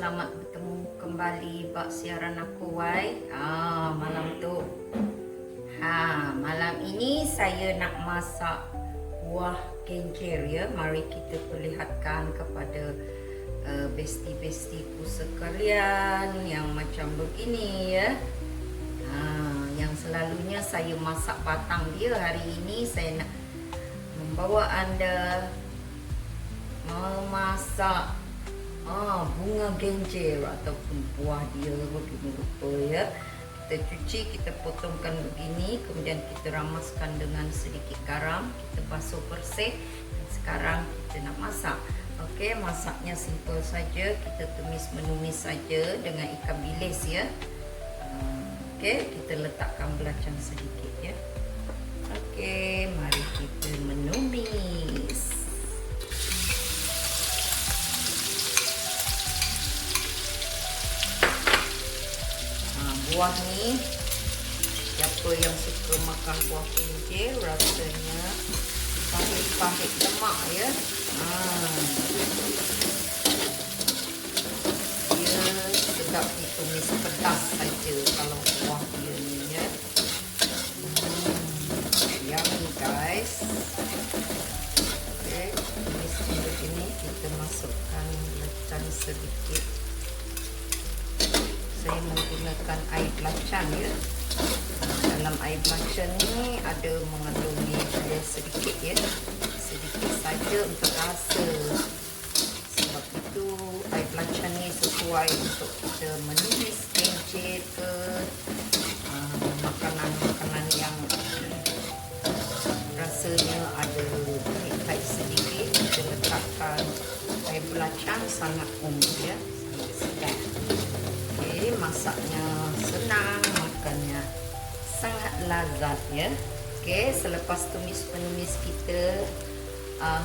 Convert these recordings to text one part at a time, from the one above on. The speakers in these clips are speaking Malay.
selamat bertemu kembali bak siaran aku malam tu. Malam ini saya nak masak buah genjer ya. Mari kita perlihatkan kepada besti-bestiku sekalian yang macam begini ya. Yang selalunya saya masak batang dia, hari ini saya nak membawa anda memasak bunga genjer ataupun buah dia begini rupa ya. Kita cuci, kita potongkan begini, kemudian kita ramaskan dengan sedikit garam, kita basuh bersih, dan sekarang kita nak masak. Okey, masaknya simple saja, kita tumis-menumis saja dengan ikan bilis ya. Okey, kita letakkan belacan sedikit ya. Okey, mari kita menumis. Buah ni, siapa yang suka makan buah genjer rasanya pahit-pahit lemak ya. Dia sedap ditumis pedas saja kalau buah dia ni ya. Yummy guys. Okey, tumis begini, kita masukkan belacan sedikit. Saya menggunakan air belacan ya. Dalam air belacan ni ada mengandungi gula sedikit ya. Sedikit saja untuk rasa. Sebab itu air belacan ni sesuai untuk kita menumis genjer ke makanan-makanan yang rasanya ada pahit sedikit. Kita letakkan air belacan sangat umum ya. Sedap. Masaknya senang, makannya sangat lazat ya. Okey, selepas tumis-penumis kita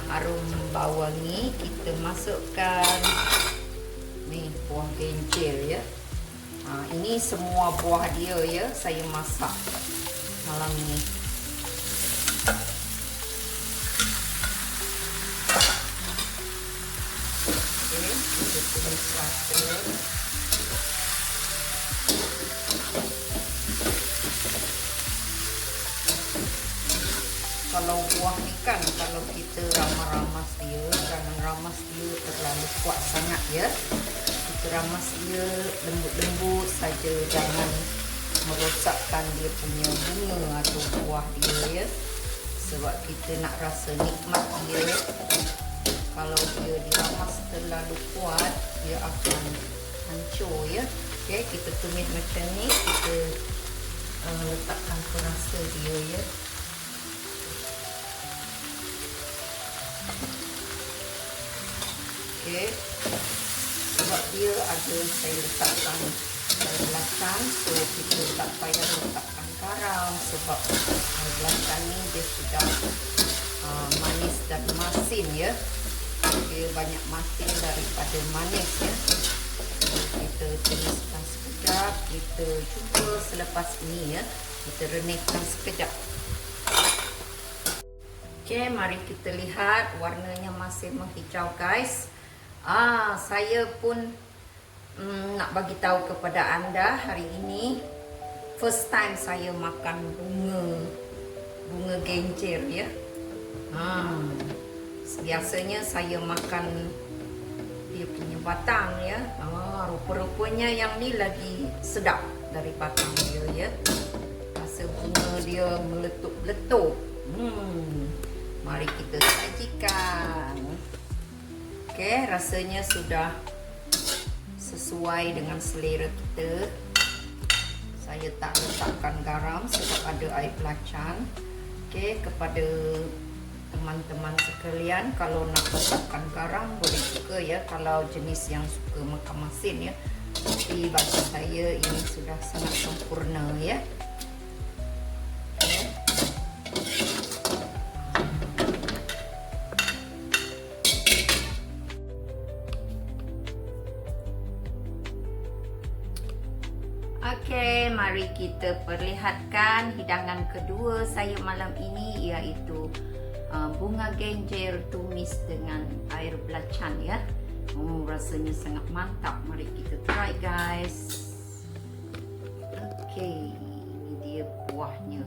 harum bau wangi, kita masukkan ni buah genjer ya. Ini semua buah dia ya, saya masak malam ni. Okey, kita tumis rata. Kalau buah ni kan, kalau kita ramas dia, jangan ramas dia terlalu kuat sangat ya. Kita ramas dia lembut-lembut saja, jangan merosakkan dia punya bunga atau buah dia ya. Sebab kita nak rasa nikmat dia. Kalau dia diramas terlalu kuat, dia akan hancur ya. Okey, kita tumis macam ni, kita letakkan perasa dia ya. Okay. Sebab dia ada saya letakkan belacan, so kita tak payah letakkan garam sebab belacan ni dia sudah manis dan masin ya. Dia banyak masin daripada manis ya. Kita tumiskan sekejap, kita cuba selepas ini ya. Kita renihkan sekejap. Okay, mari kita lihat warnanya masih menghijau guys. Saya pun nak bagi tahu kepada anda hari ini first time saya makan bunga genjer ya. Biasanya saya makan dia punya batang ya. Rupa-rupanya yang ni lagi sedap dari batang dia ya. Rasa bunga dia meletup-letup. Mari kita sajikan. Okey, rasanya sudah sesuai dengan selera kita. Saya tak letakkan garam sebab ada air belacan. Okey, kepada teman-teman sekalian, kalau nak letakkan garam boleh juga ya, kalau jenis yang suka makan masin ya. Tapi bagi saya ini sudah sangat sempurna ya. Okey, mari kita perlihatkan hidangan kedua saya malam ini, iaitu bunga genjer tumis dengan air belacan ya. Oh, rasanya sangat mantap. Mari kita try, guys. Okey, ini dia buahnya.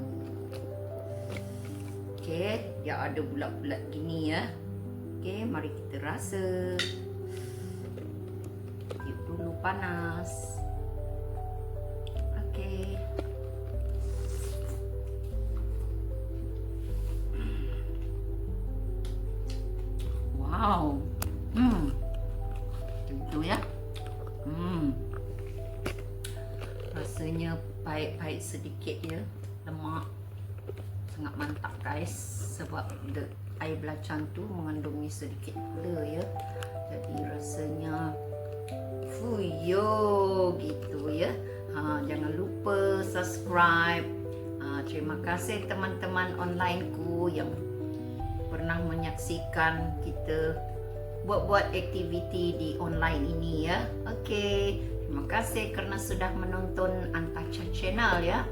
Okey, dia ada bulat-bulat gini ya. Okey, mari kita rasa. Tiup dulu panas. Okey. Wow. Dulu ya. Rasanya pahit-pahit sedikit ya. Lemak. Sangat mantap, guys. Sebab air belacan tu mengandungi sedikit gula ya. Jadi rasanya fuyo gitu ya. Jangan lupa subscribe. Terima kasih teman-teman online ku yang pernah menyaksikan kita buat-buat aktiviti di online ini ya. Okey, terima kasih kerana sudah menonton Antacha Channel ya.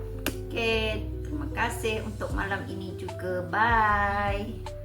Okey, terima kasih untuk malam ini juga. Bye.